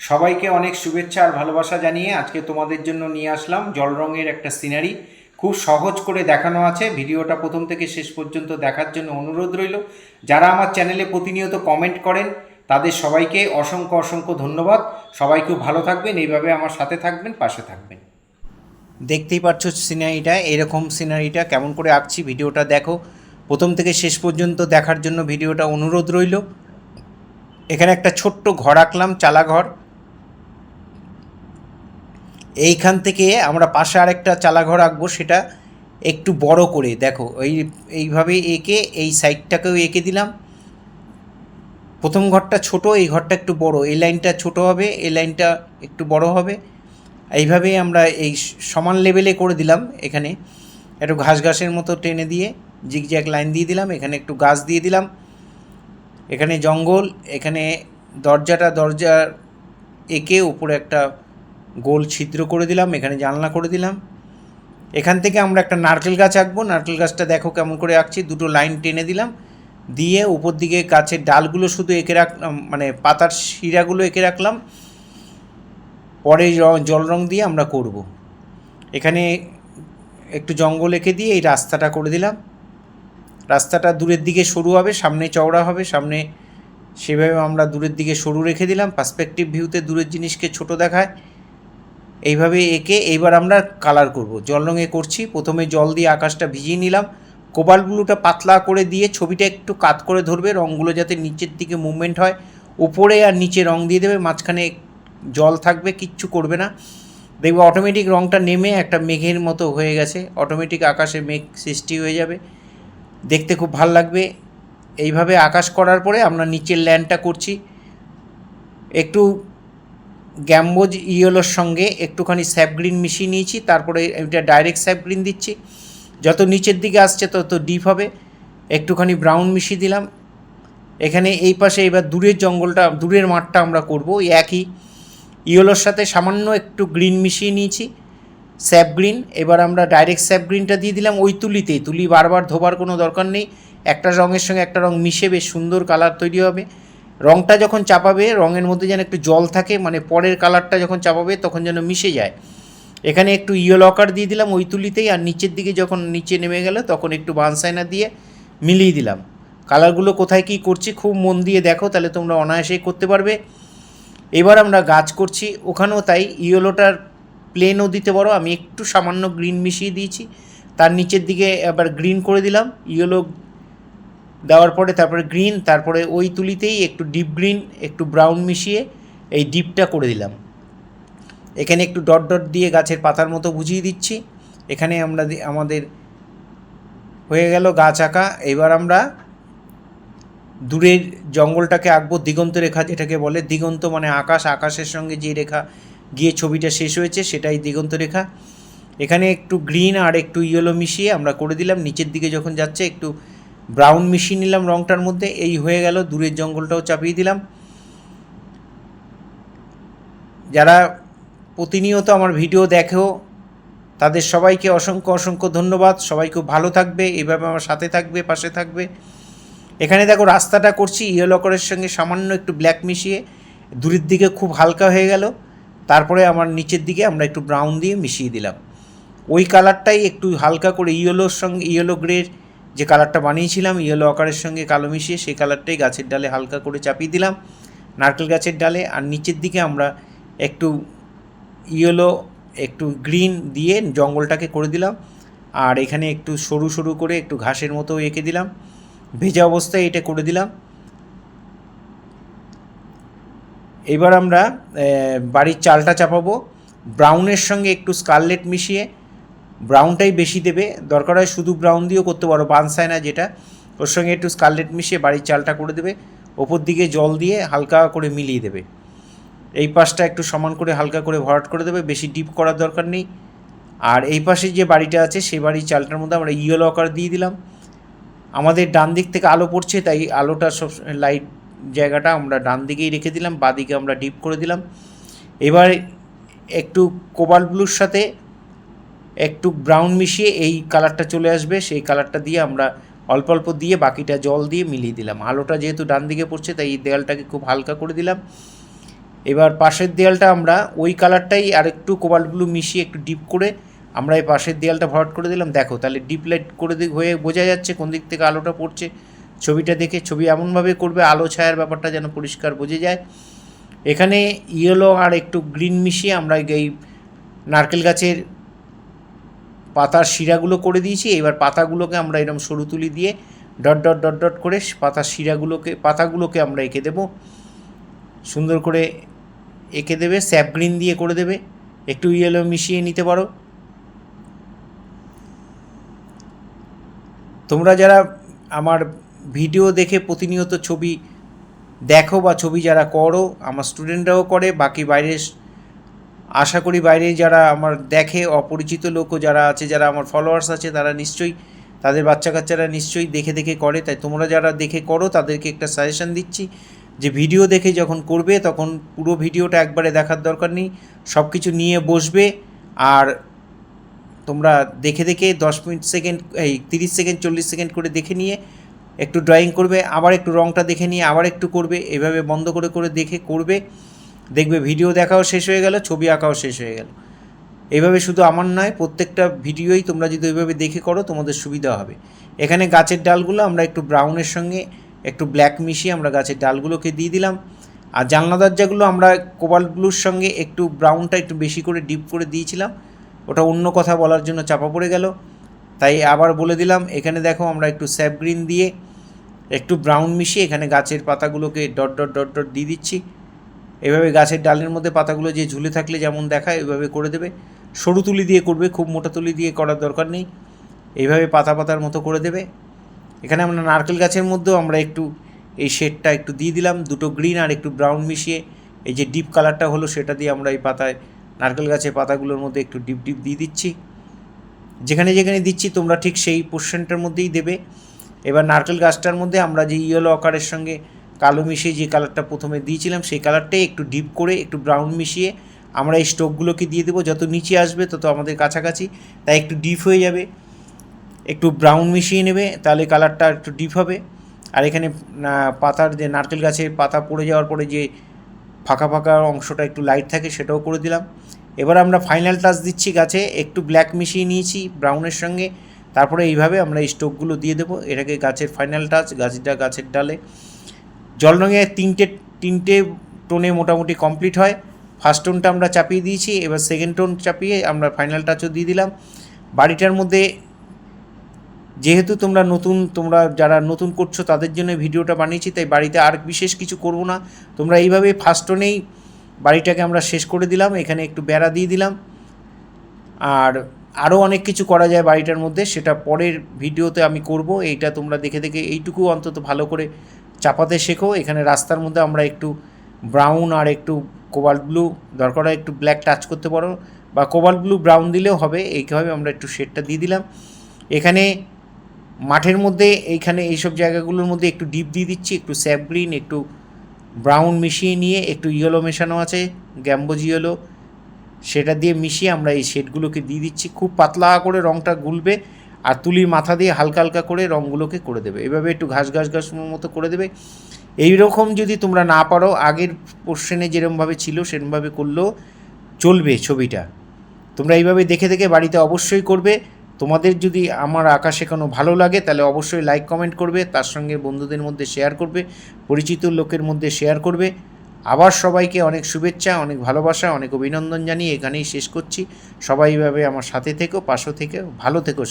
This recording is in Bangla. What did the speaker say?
সবাইকে অনেক শুভেচ্ছা আর ভালোবাসা জানিয়ে আজকে তোমাদের জন্য নিয়ে আসলাম জল রঙের একটা সিনারি। খুব সহজ করে দেখানো আছে। ভিডিওটা প্রথম থেকে শেষ পর্যন্ত দেখার জন্য অনুরোধ রইল। যারা আমার চ্যানেলে প্রতিনিয়ত কমেন্ট করেন তাদের সবাইকে অসংখ্য অসংখ্য ধন্যবাদ। সবাই খুব ভালো থাকবেন, এইভাবে আমার সাথে থাকবেন, পাশে থাকবেন। দেখতেই পাচ্ছ সিনারিটা, এরকম সিনারিটা কেমন করে আঁকছি ভিডিওটা দেখো। প্রথম থেকে শেষ পর্যন্ত দেখার জন্য ভিডিওটা অনুরোধ রইল। এখানে একটা ছোট্ট ঘর আঁকলাম, চালা ঘর। এইখান থেকে আমরা পাশে আরেকটা চালাঘর আঁকবো, সেটা একটু বড় করে দেখো। এইভাবে এঁকে এই সাইডটাকেও এঁকে দিলাম। প্রথম ঘরটা ছোট, এই ঘরটা একটু বড়, এই লাইনটা ছোট হবে, এই লাইনটা একটু বড় হবে। এইভাবেই আমরা এই সমান লেভেলে করে দিলাম। এখানে একটু ঘাস ঘাসের মতো টেনে দিয়ে জিগজ্যাগ লাইন দিয়ে দিলাম। এখানে একটু গাছ দিয়ে দিলাম। এখানে জঙ্গল, এখানে দরজা এঁকে উপরে একটা গোল ছিদ্র করে দিলাম। এখানে জানলা করে দিলাম। এখান থেকে আমরা একটা নারকেল গাছ আঁকবো। নারকেল গাছটা দেখো কেমন করে আঁকছি। দুটো লাইন টেনে দিলাম, দিয়ে উপর দিকে গাছের ডালগুলো শুধু এঁকে রাখলাম, মানে পাতার শিরাগুলো এঁকে রাখলাম। পরে জল রং দিয়ে আমরা করব। এখানে একটু জঙ্গল এঁকে দিয়ে এই রাস্তাটা করে দিলাম। রাস্তাটা দূরের দিকে সরু হবে, সামনে চওড়া হবে। সামনে সেভাবে আমরা দূরের দিকে সরু রেখে দিলাম। পার্সপেক্টিভ ভিউতে দূরের জিনিসকে ছোট দেখায়। এইভাবে এঁকে এইবার আমরা কালার করব। জল রঙে করছি। প্রথমে জল দিয়ে আকাশটা ভিজিয়ে নিলাম। কোবাল্ট ব্লুটা পাতলা করে দিয়ে ছবিটা একটু কাত করে ধরবে, রঙগুলো যাতে নিচের দিকে মুভমেন্ট হয়। উপরে আর নিচে রং দিয়ে দেবে, মাঝখানে জল থাকবে, কিচ্ছু করবে না। দেখবে অটোমেটিক রঙটা নেমে একটা মেঘের মতো হয়ে গেছে। অটোমেটিক আকাশে মেঘ সৃষ্টি হয়ে যাবে, দেখতে খুব ভাল লাগবে। এইভাবে আকাশ করার পরে আমরা নিচের ল্যান্ডটা করছি। একটু গ্যাম্বোজ ইয়েলোর সঙ্গে একটুখানি স্যাপ গ্রিন মিশিয়ে নিয়েছি। তারপরে এটা ডাইরেক্ট স্যাপ গ্রিন দিচ্ছি। যত নিচের দিকে আসছে তত ডিপ হবে। একটুখানি ব্রাউন মিশিয়ে দিলাম। এখানে এই পাশে এবার দূরের জঙ্গলটা, দূরের মাঠটা আমরা করব একই ইয়েলোর সাথে সামান্য একটু গ্রিন মিশিয়ে নিয়েছি, স্যাপ গ্রিন। এবার আমরা ডাইরেক্ট স্যাপ গ্রিনটা দিয়ে দিলাম ওই তুলিতেই। তুলি বারবার ধোবার কোনো দরকার নেই। একটা রঙের সঙ্গে একটা রঙ মিশে বেশ সুন্দর কালার তৈরি হবে। রঙটা যখন চাপাবে, রঙের মধ্যে যেন একটু জল থাকে, মানে পরের কালারটা যখন চাপাবে তখন যেন মিশে যায়। এখানে একটু ইয়েলো আকার দিয়ে দিলাম ওই তুলিতেই। আর নিচের দিকে যখন নিচে নেমে গেল তখন একটু বানসাইনা দিয়ে মিলিয়ে দিলাম। কালারগুলো কোথায় কী করছি খুব মন দিয়ে দেখো, তাহলে তোমরা অনায়াসেই করতে পারবে। এবার আমরা গাছ করছি, ওখানেও তাই। ইয়েলোটার প্লেনও দিতে পারো, আমি একটু সামান্য গ্রিন মিশিয়ে দিয়েছি। তার নিচের দিকে আবার গ্রিন করে দিলাম। ইয়েলো দেওয়ার পরে তারপরে গ্রিন, তারপরে ওই তুলিতেই একটু ডিপ গ্রিন, একটু ব্রাউন মিশিয়ে এই ডিপটা করে দিলাম। এখানে একটু ডট ডট দিয়ে গাছের পাতার মতো বুঝিয়ে দিচ্ছি। এখানে আমরা আমাদের হয়ে গেল গাছ আঁকা। এবার আমরা দূরের জঙ্গলটাকে আঁকবো দিগন্ত রেখা, যেটাকে বলে। দিগন্ত মানে আকাশ, আকাশের সঙ্গে যে রেখা গিয়ে ছবিটা শেষ হয়েছে সেটাই দিগন্ত রেখা। এখানে একটু গ্রিন আর একটু ইয়েলো মিশিয়ে আমরা করে দিলাম। নিচের দিকে যখন যাচ্ছে একটু ব্রাউন মিশিয়ে নিলাম রঙটার মধ্যে। এই হয়ে গেল। দূরের জঙ্গলটাও চাপিয়ে দিলাম। যারা প্রতিনিয়ত আমার ভিডিও দেখো তাদের সবাইকে অসংখ্য অসংখ্য ধন্যবাদ। সবাই খুব ভালো থাকবে, এইভাবে আমার সাথে থাকবে, পাশে থাকবে। এখানে দেখো রাস্তাটা করছি ইয়েলো কালারের সঙ্গে সামান্য একটু ব্ল্যাক মিশিয়ে। দূরের দিকে খুব হালকা হয়ে গেল। তারপরে আমার নিচের দিকে আমরা একটু ব্রাউন দিয়ে মিশিয়ে দিলাম। ওই কালারটাই একটু হালকা করে ইয়েলোর সঙ্গে, ইয়েলো গ্রের যে কালারটা বানিয়েছিলাম ইয়েলো আকারের সঙ্গে কালো মিশিয়ে, সেই কালারটাই গাছের ডালে হালকা করে চাপিয়ে দিলাম, নারকেল গাছের ডালে। আর নিচের দিকে আমরা একটু ইয়েলো, একটু গ্রিন দিয়ে জঙ্গলটাকে করে দিলাম। আর এখানে একটু সরু সরু করে একটু ঘাসের মতো এঁকে দিলাম। ভেজা অবস্থায় এটা করে দিলাম। এবার আমরা বাড়ির চালটা চাপাবো। ব্রাউনের সঙ্গে একটু স্কারলেট মিশিয়ে, ব্রাউনটাই বেশি দেবে, দরকার হয় শুধু ব্রাউন দিয়েও করতে পারো, বানসাইনা যেটা, ওর সঙ্গে একটু স্কারলেট মিশিয়ে বাড়ির চালটা করে দেবে। ওপর দিকে জল দিয়ে হালকা করে মিলিয়ে দেবে। এই পাশটা একটু সমান করে হালকা করে ভরাট করে দেবে, বেশি ডিপ করার দরকার নেই। আর এই পাশে যে বাড়িটা আছে সেই বাড়ির চালটার মধ্যে আমরা ইয়েলো আকার দিয়ে দিলাম। আমাদের ডান দিক থেকে আলো পড়ছে, তাই আলোটা সব লাইট জায়গাটা আমরা ডান দিকেই রেখে দিলাম, বাঁদিকে আমরা ডিপ করে দিলাম। এবার একটু কোবাল্ট ব্লুর সাথে একটু ব্রাউন মিশিয়ে এই কালারটা চলে আসবে, সেই কালারটা দিয়ে আমরা অল্প অল্প দিয়ে বাকিটা জল দিয়ে মিলিয়ে দিলাম। আলোটা যেহেতু ডান দিকে পড়ছে তাই এই দেয়ালটাকে খুব হালকা করে দিলাম। এবার পাশের দেয়ালটা আমরা ওই কালারটাই আর একটু কোবাল্ট ব্লু মিশিয়ে একটু ডিপ করে আমরা এই পাশের দেয়ালটা ভরাট করে দিলাম। দেখো তাহলে ডিপ লাইট করে হয়ে বোঝা যাচ্ছে কোন দিক থেকে আলোটা পড়ছে ছবিটা দেখে। ছবি এমনভাবে করবে আলো ছায়ার ব্যাপারটা যেন পরিষ্কার বোঝা যায়। এখানে ইয়েলো আর একটু গ্রিন মিশিয়ে আমরা এই নারকেল গাছের পাতার শিরাগুলো করে দিয়েছি। এবার পাতাগুলোকে আমরা এরকম সরু তুলি দিয়ে ডট ডট ডট ডট করে পাতার পাতাগুলোকে আমরা এঁকে দেবো, সুন্দর করে এঁকে দেবে। স্যাপ গ্রিন দিয়ে করে দেবে, একটু ইয়েলো মিশিয়ে নিতে পারো। তোমরা যারা আমার ভিডিও দেখে প্রতিনিয়ত ছবি দেখো বা ছবি যারা করো, আমার স্টুডেন্টরাও করে, বাকি বাইরের আশা করি বাইরে যারা আমার দেখে অপরিচিত লোকও যারা আছে, যারা আমার ফলোয়ার্স আছে, তারা নিশ্চয়ই তাদের বাচ্চা কাচ্চারা নিশ্চয়ই দেখে দেখে করে। তাই তোমরা যারা দেখে করো তাদেরকে একটা সাজেশান দিচ্ছি যে ভিডিও দেখে যখন করবে তখন পুরো ভিডিওটা একবারে দেখার দরকার নেই, সব কিছু নিয়ে বসবে আর তোমরা দেখে দেখে 10 সেকেন্ড 30 সেকেন্ড 40 সেকেন্ড করে দেখে নিয়ে একটু ড্রয়িং করবে, আবার একটু রঙটা দেখে নিয়ে আবার একটু করবে, এভাবে বন্ধ করে করে দেখে করবে। দেখবে ভিডিও দেখাও শেষ হয়ে গেল, ছবি আঁকাও শেষ হয়ে গেল। এইভাবে শুধু আমার নয়, প্রত্যেকটা ভিডিওই তোমরা যদি ওইভাবে দেখে করো তোমাদের সুবিধা হবে। এখানে গাছের ডালগুলো আমরা একটু ব্রাউনের সঙ্গে একটু ব্ল্যাক মিশিয়ে আমরা গাছের ডালগুলোকে দিয়ে দিলাম। আর জানলা দরজাগুলো আমরা কোবাল্ট ব্লুর সঙ্গে একটু ব্রাউনটা একটু বেশি করে ডিপ করে দিয়েছিলাম, ওটা অন্য কথা বলার জন্য চাপা পড়ে গেল, তাই আবার বলে দিলাম। এখানে দেখো আমরা একটু স্যাপ গ্রিন দিয়ে একটু ব্রাউন মিশিয়ে এখানে গাছের পাতাগুলোকে ডট ডট ডট ডট দিয়ে দিচ্ছি। এভাবে গাছের ডালের মধ্যে পাতাগুলো যে ঝুলে থাকলে যেমন দেখায় ওইভাবে করে দেবে। সরু তুলি দিয়ে করবে, খুব মোটা তুলি দিয়ে করার দরকার নেই, এইভাবে পাতা পাতার মতো করে দেবে। এখানে আমরা নারকেল গাছের মধ্যেও আমরা একটু এই শেডটা একটু দিয়ে দিলাম, দুটো গ্রিন আর একটু ব্রাউন মিশিয়ে এই যে ডিপ কালারটা হলো সেটা দিয়ে আমরা এই পাতায় নারকেল গাছের পাতাগুলোর মধ্যে একটু ডিপ ডিপ দিয়ে দিচ্ছি। যেখানে যেখানে দিচ্ছি তোমরা ঠিক সেই পোর্শনটার মধ্যেই দেবে। এবার নারকেল গাছটার মধ্যে আমরা যে ইয়েলো আকারের সঙ্গে কালো মিশিয়ে যে কালারটা প্রথমে দিয়েছিলাম সেই কালারটাই একটু ডিপ করে একটু ব্রাউন মিশিয়ে আমরা এই স্টোকগুলোকে দিয়ে দেবো। যত নিচে আসবে তত আমাদের কাছাকাছি, তাই একটু ডিপ হয়ে যাবে, একটু ব্রাউন মিশিয়ে নেবে, তাহলে কালারটা একটু ডিপ হবে। আর এখানে পাতার যে নারকেল গাছের পাতা পড়ে যাওয়ার পরে যে ফাঁকা ফাঁকা অংশটা একটু লাইট থাকে সেটাও করে দিলাম। এবার আমরা ফাইনাল টাচ দিচ্ছি, গাছে একটু ব্ল্যাক মিশিয়ে নিয়েছি ব্রাউনের সঙ্গে, তারপরে এইভাবে আমরা এই স্টোকগুলো দিয়ে দেবো। এটাকে গাছের ফাইনাল টাচ, গাছের ডালে জল রঙে তিনটে টোনে মোটামুটি কমপ্লিট হয়। ফার্স্ট টোনটা আমরা চাপিয়ে দিয়েছি, এবার সেকেন্ড টোন চাপিয়ে আমরা ফাইনাল টাচও দিয়ে দিলাম। বাড়িটার মধ্যে যেহেতু তোমরা যারা নতুন করছো তাদের জন্য ভিডিওটা বানিয়েছি, তাই বাড়িতে আর বিশেষ কিছু করব না। তোমরা এইভাবে ফার্স্ট টোনেই বাড়িটাকে আমরা শেষ করে দিলাম। এখানে একটু বেড়া দিয়ে দিলাম, আর আরও অনেক কিছু করা যায় বাড়িটার মধ্যে, সেটা পরের ভিডিওতে আমি করব। এইটা তোমরা দেখে দেখে এইটুকু অন্তত ভালো করে চাপাতে শেখো। এখানে রাস্তার মধ্যে আমরা একটু ব্রাউন আর একটু কোবাল্ট ব্লু, দরকার হয় একটু ব্ল্যাক টাচ করতে পারো বা কোবাল্ট ব্লু ব্রাউন দিলেও হবে। এইভাবে আমরা একটু শেডটা দিয়ে দিলাম। এখানে মাঠের মধ্যে এইখানে এইসব জায়গাগুলোর মধ্যে একটু ডিপ দিয়ে দিচ্ছি, একটু স্যাপ গ্রিন একটু ব্রাউন মিশিয়ে নিয়ে একটু ইয়েলো মেশানো আছে, গ্যাম্বোজ ইয়েলো, সেটা দিয়ে মিশিয়ে আমরা এই শেডগুলোকে দিয়ে দিচ্ছি। খুব পাতলা করে রঙটা গুলবে আর তুলির মাথা দিয়ে হালকা হালকা করে রঙগুলোকে করে দেবে। এভাবে একটু ঘাস মতো করে দেবে। এই রকম যদি তোমরা না পারো, আগের পোর্শনে যেরকমভাবে ছিল সেরকমভাবে করলেও চলবে ছবিটা। তোমরা এইভাবে দেখে দেখে বাড়িতে অবশ্যই করবে। তোমাদের যদি আমার আঁকা শেখানো ভালো লাগে তাহলে অবশ্যই লাইক কমেন্ট করবে, তার সঙ্গে বন্ধুদের মধ্যে শেয়ার করবে, পরিচিত লোকের মধ্যে শেয়ার করবে। আবার সবাইকে অনেক শুভেচ্ছা, অনেক ভালোবাসা, অনেক অভিনন্দন জানিয়ে এখানেই শেষ করছি। সবাই এইভাবে আমার সাথে থেকো, পাশে থেকো, ভালো থেকো।